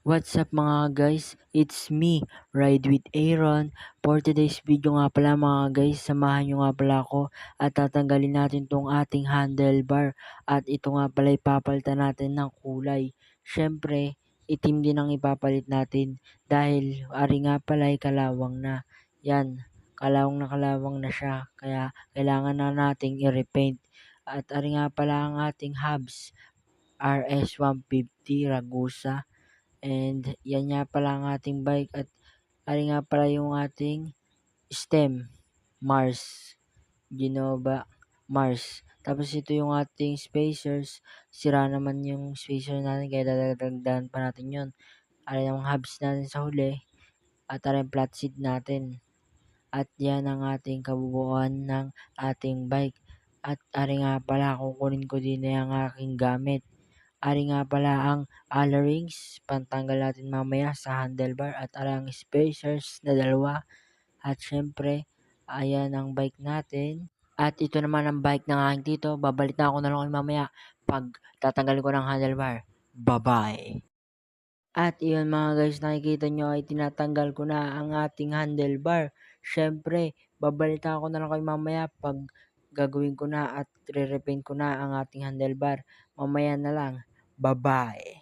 What's up mga guys? It's me, Ride with Aaron. For today's video nga pala mga guys, samahan nyo nga pala ako at tatanggalin natin tong ating handlebar at ito nga pala ipapalitan natin ng kulay. Syempre, itim din ang ipapalit natin dahil ari nga pala ay kalawang na. Yan, kalawang na siya kaya kailangan na nating i-repaint. At ari nga pala ang ating hubs, RS150 Ragusa. And yan nga pala ang ating bike at ari nga pala yung ating stem, Mars, Genova, Mars. Tapos ito yung ating spacers, sira naman yung spacer natin kaya dadagdagan pa natin yun. Ari yung hubs natin sa huli at ari yung flat seat natin. At yan ang ating kabubuan ng ating bike. At ari nga pala kukunin ko din na yung aking gamit. Ari nga pala ang alloy rings, pantanggal natin mamaya sa handlebar at ari ang spacers na dalawa. At syempre, ayan ang bike natin. At ito naman ang bike ng aking tito. Babalitan ako na lang mamaya pag tatanggalin ko ng handlebar. Bye-bye! At iyon mga guys, nakikita nyo ay tinatanggal ko na ang ating handlebar. Syempre, babalitan ko na lang kayo mamaya pag gagawin ko na at re-repaint ko na ang ating handlebar. Mamaya na lang. Bye-bye.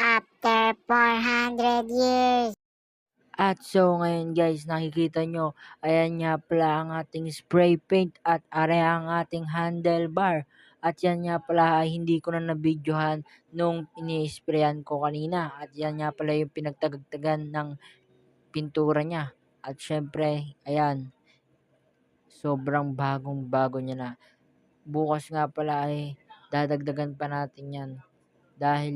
After 400 years. At so ngayon guys, nakikita nyo, ayan nga pala ang ating spray paint at are ang ating handlebar. At yan nga pala ay hindi ko na nabidyohan nung ini-sprayan ko kanina. At yan nga pala yung pinagtagtagan ng pintura niya. At syempre, ayan, sobrang bagong bago niya na. Bukas nga pala ay dadagdagan pa natin yan. Dahil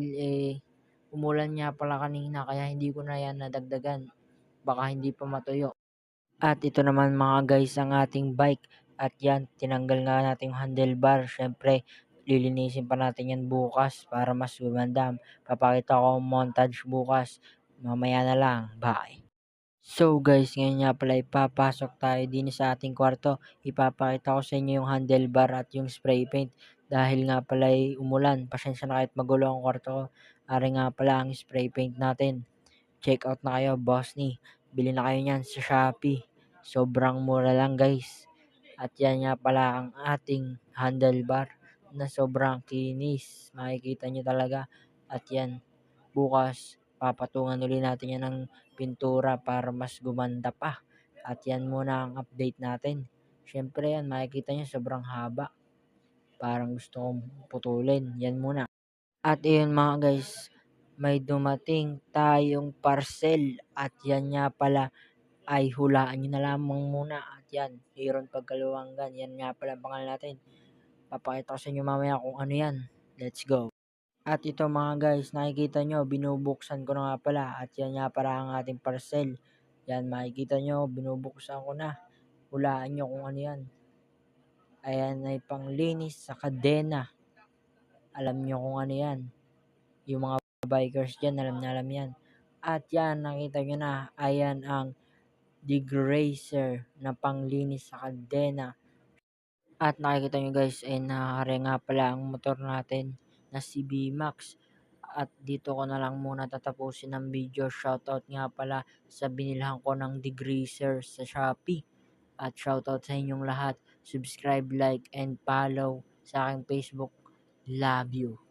umulan nga pala kanina kaya hindi ko na yan nadagdagan. Baka hindi pa matuyo. At ito naman mga guys ang ating bike. At yan, tinanggal nga natin yung handlebar. Syempre, lilinisin pa natin yan bukas para mas gumanda. Papakita ko ang montage bukas. Mamaya na lang. Bye! So guys, ngayon nga pala ipapasok tayo din sa ating kwarto. Ipapakita ko sa inyo yung handlebar at yung spray paint. Dahil nga pala umulan. Pasensya na kahit magulo ang kwarto ko. Ari nga pala ang spray paint natin. Check out na kayo, boss ni. Bili na kayo niyan sa Shopee. Sobrang mura lang guys. At yan nga pala ang ating handlebar na sobrang kinis. Makikita nyo talaga. At yan, bukas papatungan ulit natin yan ng pintura para mas gumanda pa. At yan muna ang update natin. Syempre yan, makikita nyo sobrang haba. Parang gusto kong putulin. Yan muna. At ayun mga guys, may dumating tayong parcel at yan nga pala ay hulaan nyo na lamang muna. At yan, Aaron Pagkaluwanggan, yan nga pala ang pangalan natin. Papakita ko sa inyo mamaya kung ano yan. Let's go. At ito mga guys, nakikita nyo, binubuksan ko na nga pala. At yan nga pala ang ating parcel. Yan, makikita nyo, binubuksan ko na. Hulaan nyo kung ano yan. Ayan ay panglinis sa kadena. Alam nyo kung ano yan. Yung mga bikers dyan, alam na alam yan. At yan, nakita nyo na, ayan ang degreaser na panglinis sa kadena. At nakikita nyo guys, ay nakakare nga pala ang motor natin na si B-Max. At dito ko na lang muna tatapusin ang video. Shoutout nga pala sa binilhan ko ng degreaser sa Shopee. At shoutout sa inyong lahat. Subscribe, like, and follow sa aking Facebook. Love you.